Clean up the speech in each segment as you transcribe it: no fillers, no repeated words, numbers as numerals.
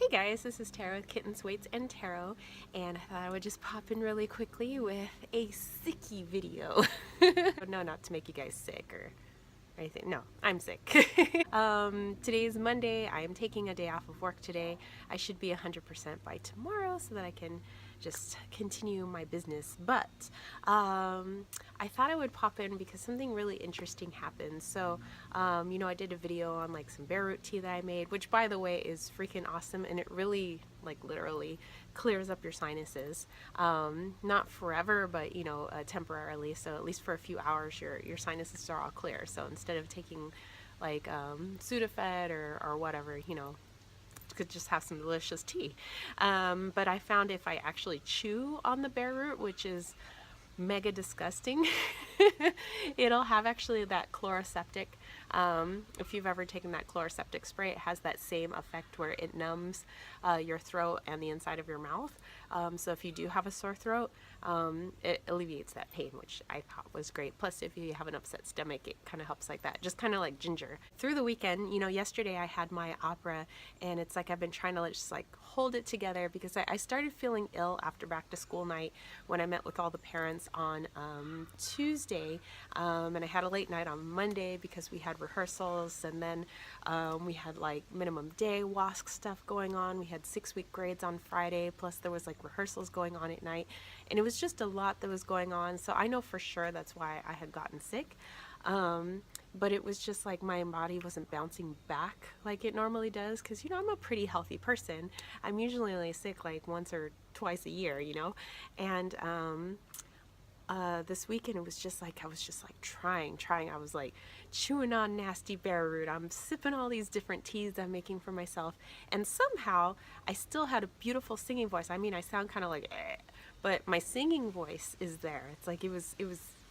Hey guys, this is Tara with Kittens, Weights, and Tarot, and I thought I would just pop in really quickly with a sickie video. No, not to make you guys sick or anything. No, I'm sick. Today is Monday. I am taking a day off of work today. I should be 100% by tomorrow so that I can just continue my business. But I thought I would pop in because something really interesting happened. So, I did a video on like some bear root tea that I made, which by the way is freaking awesome, and it really, like literally, clears up your sinuses. Not forever, but temporarily. So at least for a few hours, your sinuses are all clear. So instead of taking like Sudafed or whatever, could just have some delicious tea. But I found if I actually chew on the bear root, which is mega disgusting, it'll have actually that chloroseptic. If you've ever taken that chloroseptic spray, it has that same effect where it numbs your throat and the inside of your mouth. So if you do have a sore throat, it alleviates that pain, which I thought was great. Plus, if you have an upset stomach, it kind of helps like that, just kind of like ginger. Through the weekend, yesterday I had my opera, and it's like I've been trying to just like hold it together because I started feeling ill after back to school night when I met with all the parents on Tuesday, and I had a late night on Monday because we had rehearsals, and then we had like minimum day WASC stuff going on. We had 6-week grades on Friday, plus there was like rehearsals going on at night, and it was just a lot that was going on. So I know for sure that's why I had gotten sick. But it was just like my body wasn't bouncing back like it normally does, because I'm a pretty healthy person. I'm usually only sick like once or twice a year, and this weekend it was just like I was just like trying. I was like chewing on nasty bear root. I'm sipping all these different teas I'm making for myself, and somehow I still had a beautiful singing voice. I mean, I sound kind of like but my singing voice is there. It's like it was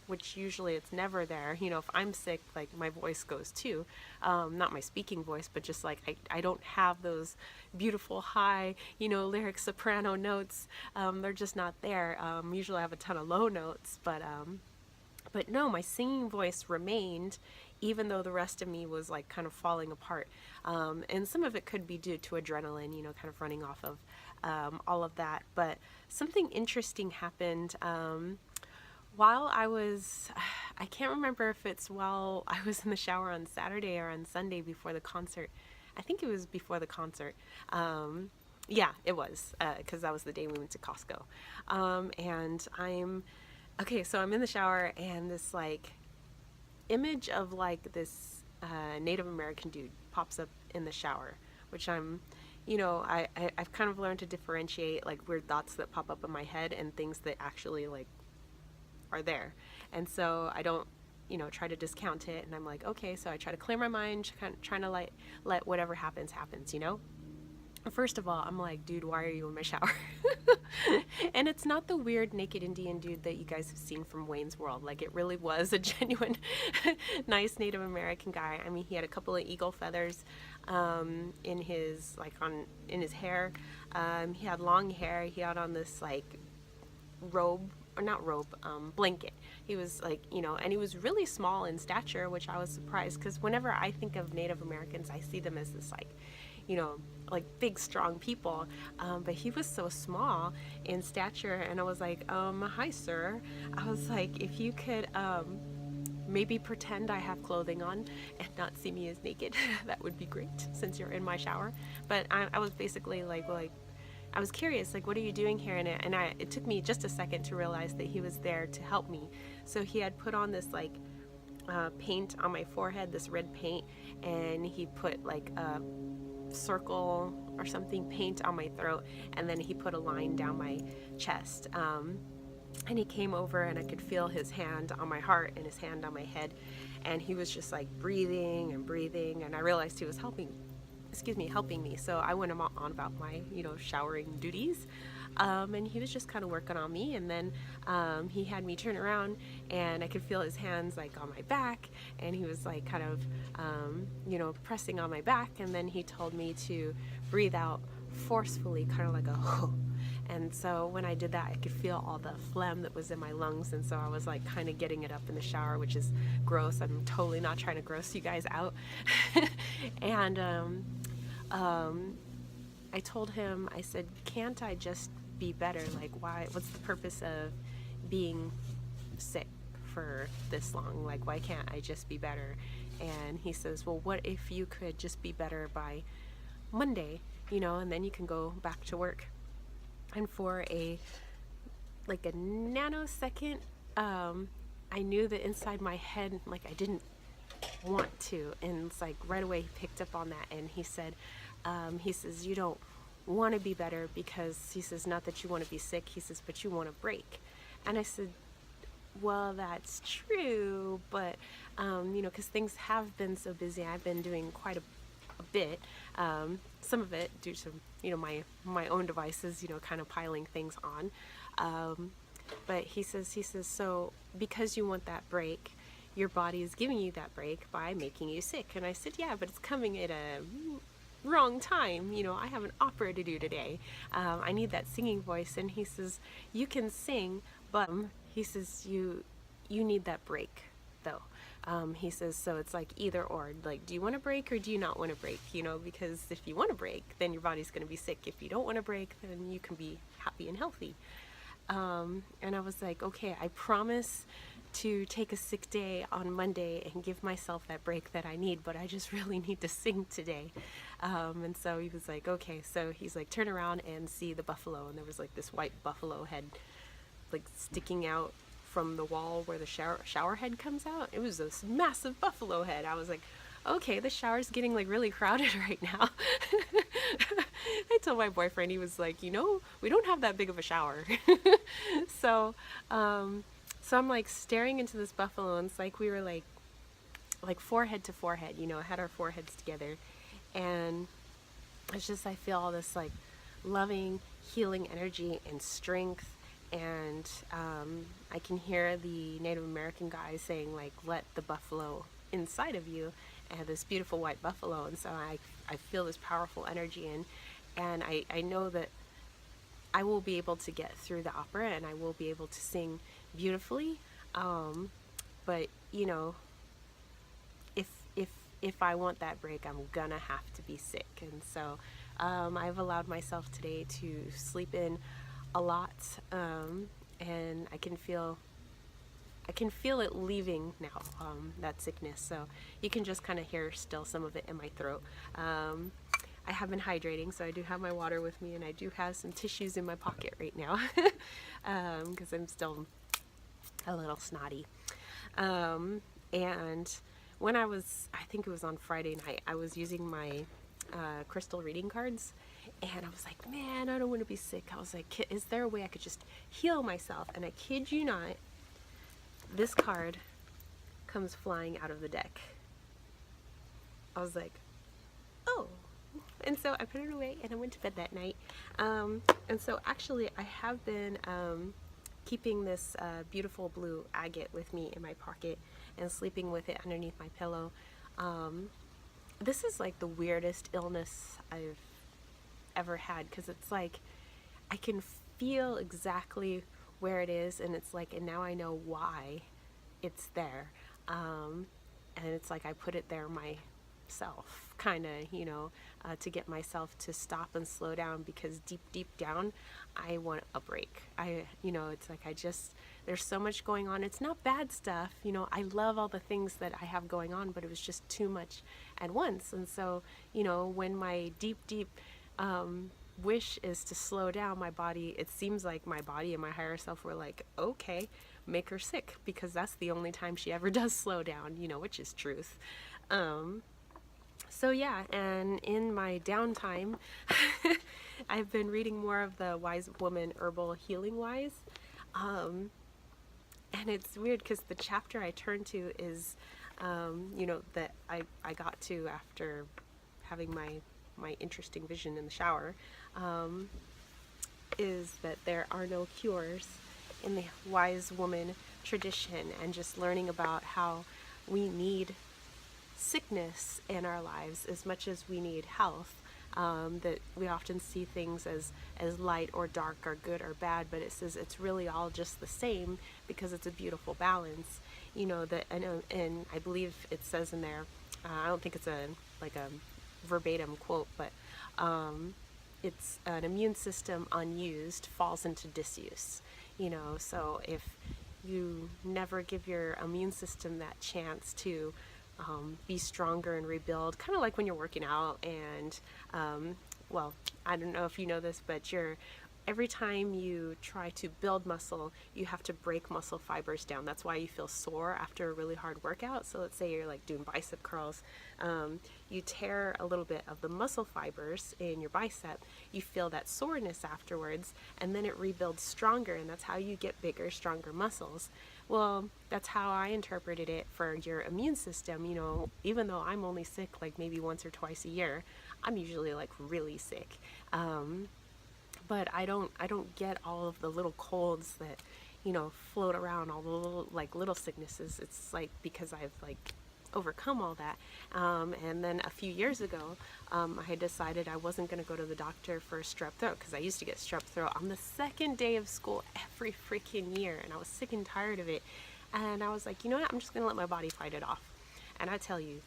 which usually it's never there. If I'm sick, like my voice goes too. Not my speaking voice, but just like I don't have those beautiful high, lyric soprano notes. They're just not there. Usually I have a ton of low notes, but no, my singing voice remained, even though the rest of me was like kind of falling apart. And some of it could be due to adrenaline, kind of running off of all of that. But something interesting happened. While I can't remember if it's while I was in the shower on Saturday or on Sunday before the concert. I think it was before the concert. Yeah, it was, because that was the day we went to Costco. So I'm in the shower, and this like image of like this Native American dude pops up in the shower, which I've kind of learned to differentiate like weird thoughts that pop up in my head and things that actually like are there. And so I don't try to discount it, and I'm like, okay, so I try to clear my mind, trying to let whatever happens. First of all, I'm like, dude, why are you in my shower? And it's not the weird naked Indian dude that you guys have seen from Wayne's World. Like, it really was a genuine nice Native American guy. I mean, he had a couple of eagle feathers in his hair. He had long hair. He had on this like blanket. He was like, and he was really small in stature, which I was surprised, because whenever I think of Native Americans, I see them as this like, like big, strong people. But he was so small in stature, and I was like, hi, sir. I was like, if you could maybe pretend I have clothing on and not see me as naked, that would be great, since you're in my shower. But I was basically like I was curious, like, what are you doing here? And it took me just a second to realize that he was there to help me. So he had put on this like paint on my forehead, this red paint, and he put like a circle or something paint on my throat, and then he put a line down my chest. And he came over, and I could feel his hand on my heart and his hand on my head, and he was just like breathing, and I realized he was helping me. So I went on about my, showering duties. And he was just kind of working on me, and then he had me turn around, and I could feel his hands like on my back, and he was like kind of, pressing on my back, and then he told me to breathe out forcefully, kind of like a and so when I did that, I could feel all the phlegm that was in my lungs, and so I was like kind of getting it up in the shower, which is gross. I'm totally not trying to gross you guys out. And I told him, I said, can't I just be better? Like, what's the purpose of being sick for this long? Like, why can't I just be better? And he says, well, what if you could just be better by Monday, and then you can go back to work. And for a nanosecond, I knew that inside my head, like, I didn't want to. And it's like right away he picked up on that, and he said, he says, you don't want to be better because, he says, not that you want to be sick, he says, but you want to break. And I said, well, that's true, but because things have been so busy, I've been doing quite a bit, some of it due to my own devices, kind of piling things on, but he says, so because you want that break, your body is giving you that break by making you sick. And I said, yeah, but it's coming at a wrong time. I have an opera to do today. I need that singing voice. And he says, you can sing, but he says, you need that break though. He says, so it's like either or, like, do you want to break or do you not want to break? Because if you want to break, then your body's going to be sick. If you don't want to break, then you can be happy and healthy. And I was like, okay, I promise to take a sick day on Monday and give myself that break that I need, but I just really need to sing today. And so he was like, okay. So he's like, turn around and see the buffalo. And there was like this white buffalo head, like, sticking out from the wall where the shower head comes out. It was this massive buffalo head. I was like, okay, the shower's getting like really crowded right now. I told my boyfriend, he was like, we don't have that big of a shower. So I'm like staring into this buffalo, and it's like we were like forehead to forehead, had our foreheads together, and it's just, I feel all this like loving, healing energy and strength. And I can hear the Native American guy saying, like, let the buffalo inside of you, and this beautiful white buffalo. And so I feel this powerful energy, and I know that I will be able to get through the opera, and I will be able to sing beautifully. But if I want that break, I'm gonna have to be sick. And so I've allowed myself today to sleep in a lot, and I can feel it leaving now, that sickness. So you can just kind of hear still some of it in my throat. I have been hydrating, so I do have my water with me, and I do have some tissues in my pocket right now, because I'm still a little snotty. And when I think it was on Friday night, I was using my crystal reading cards, and I was like, man, I don't want to be sick. I was like, is there a way I could just heal myself? And I kid you not, this card comes flying out of the deck. I was like, oh. And so I put it away, and I went to bed that night. And so actually I have been keeping this beautiful blue agate with me in my pocket and sleeping with it underneath my pillow. This is like the weirdest illness I've ever had, because it's like I can feel exactly where it is, and it's like, and now I know why it's there, and it's like I put it there myself, kind of, to get myself to stop and slow down, because deep down I want a break. It's like there's so much going on. It's not bad stuff, I love all the things that I have going on, but it was just too much at once. And so when my deep wish is to slow down, my body, it seems like my body and my higher self were like, okay, make her sick, because that's the only time she ever does slow down, which is truth. So yeah, and in my downtime, I've been reading more of the Wise Woman Herbal Healing Wise, and it's weird because the chapter I turned to is, that I got to after having my interesting vision in the shower, is that there are no cures in the wise woman tradition, and just learning about how we need sickness in our lives as much as we need health. That we often see things as light or dark or good or bad, but it says it's really all just the same, because it's a beautiful balance. And I believe it says in there, I don't think it's a verbatim quote, but it's an immune system unused falls into disuse, you know. So if you never give your immune system that chance to be stronger and rebuild, kind of like when you're working out and well, I don't know if you know this, but every time you try to build muscle, you have to break muscle fibers down. That's why you feel sore after a really hard workout. So let's say you're like doing bicep curls, you tear a little bit of the muscle fibers in your bicep, you feel that soreness afterwards, and then it rebuilds stronger, and that's how you get bigger, stronger muscles. Well, that's how I interpreted it for your immune system. You know, even though I'm only sick like maybe once or twice a year, I'm usually like really sick. But I don't get all of the little colds that, you know, float around, all the little sicknesses. It's like because I've like overcome all that. And then a few years ago, I had decided I wasn't going to go to the doctor for strep throat, because I used to get strep throat on the second day of school every freaking year, and I was sick and tired of it. And I was like, you know what, I'm just going to let my body fight it off. And I tell you,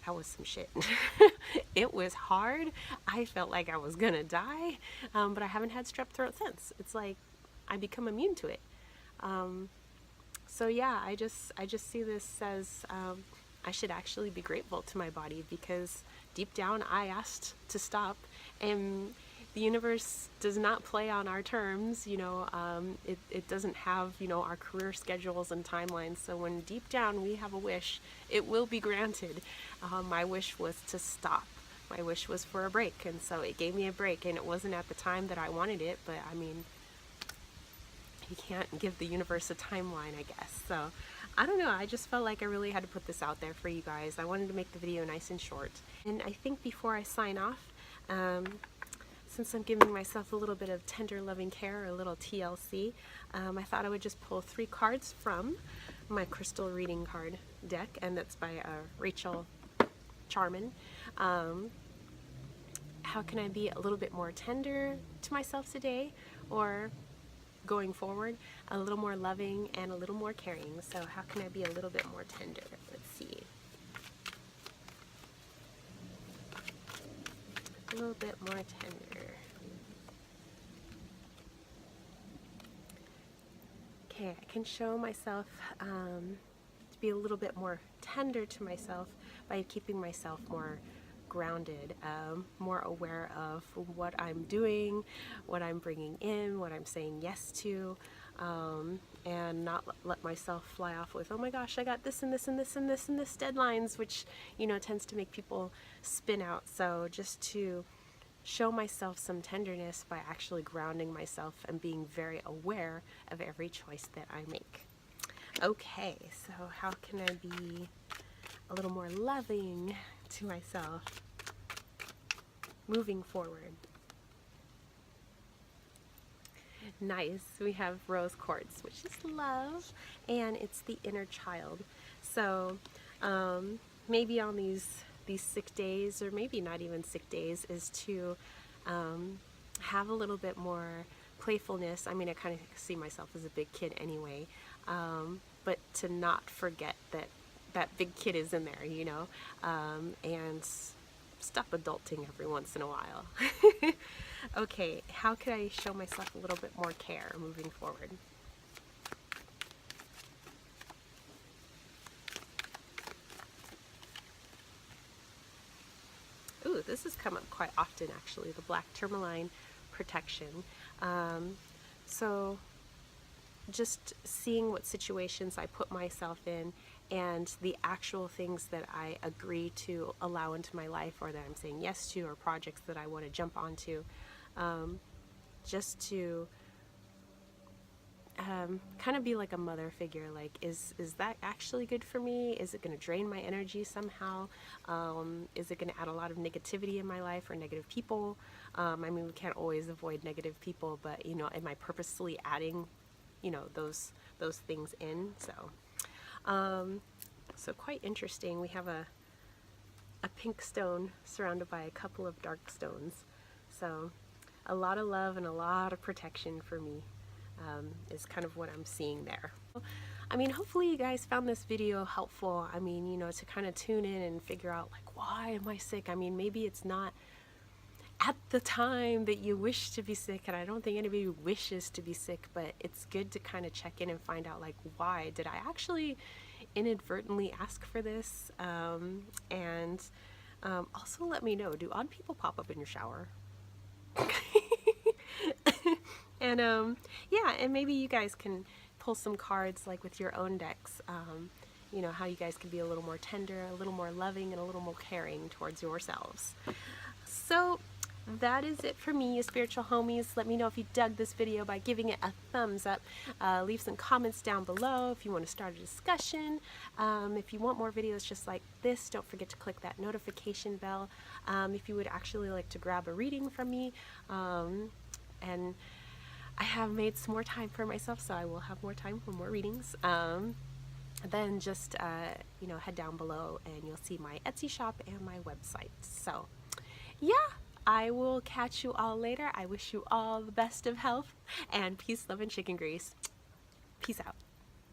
that was some shit. It was hard. I felt like I was gonna die, but I haven't had strep throat since. It's like I become immune to it. So yeah, I just see this as I should actually be grateful to my body, because deep down I asked to stop, and the universe does not play on our terms. You know, it doesn't have, you know, our career schedules and timelines. So when deep down we have a wish, it will be granted. My wish was to stop. My wish was for a break, and so it gave me a break, and it wasn't at the time that I wanted it, but I mean, you can't give the universe a timeline, I guess. So I don't know, I just felt like I really had to put this out there for you guys. I wanted to make the video nice and short. And I think before I sign off, since I'm giving myself a little bit of tender loving care, or a little TLC, I thought I would just pull 3 cards from my crystal reading card deck, and that's by Rachel Charman. How can I be a little bit more tender to myself today, or going forward, a little more loving and a little more caring? So how can I be a little bit more tender? Let's see. A little bit more tender. Okay, I can show myself to be a little bit more tender to myself by keeping myself more grounded, more aware of what I'm doing, what I'm bringing in, what I'm saying yes to, and not let myself fly off with, oh my gosh, I got this and this and this and this and this deadlines, which, you know, tends to make people spin out. So just to show myself some tenderness by actually grounding myself and being very aware of every choice that I make. Okay, so how can I be a little more loving to myself moving forward? Nice, we have rose quartz, which is love, and it's the inner child. So maybe on these sick days, or maybe not even sick days, is to have a little bit more playfulness. I mean, I kind of see myself as a big kid anyway, but to not forget that that big kid is in there, you know, and stop adulting every once in a while. Okay, how can I show myself a little bit more care moving forward? Ooh, this has come up quite often, actually, the black tourmaline protection. So just seeing what situations I put myself in, and the actual things that I agree to allow into my life, or that I'm saying yes to, or projects that I want to jump onto, just to kind of be like a mother figure. Like, is that actually good for me? Is it going to drain my energy somehow? Is it going to add a lot of negativity in my life, or negative people? I mean, we can't always avoid negative people, but, you know, am I purposely adding, you know, those things in? So quite interesting. We have a pink stone surrounded by a couple of dark stones. So a lot of love and a lot of protection for me is kind of what I'm seeing there. I mean, hopefully you guys found this video helpful. I mean, you know, to kind of tune in and figure out, like, why am I sick? I mean, maybe it's not at the time that you wish to be sick, and I don't think anybody wishes to be sick, but it's good to kind of check in and find out, like, why did I actually inadvertently ask for this? And also let me know, do odd people pop up in your shower? And yeah, and maybe you guys can pull some cards like with your own decks, you know, how you guys can be a little more tender, a little more loving, and a little more caring towards yourselves. So that is it for me, you spiritual homies. Let me know if you dug this video by giving it a thumbs up. Leave some comments down below if you want to start a discussion. If you want more videos just like this, don't forget to click that notification bell. If you would actually like to grab a reading from me, and I have made some more time for myself, so I will have more time for more readings. Then just you know, head down below and you'll see my Etsy shop and my website. So yeah, I will catch you all later. I wish you all the best of health and peace, love, and chicken grease. Peace out.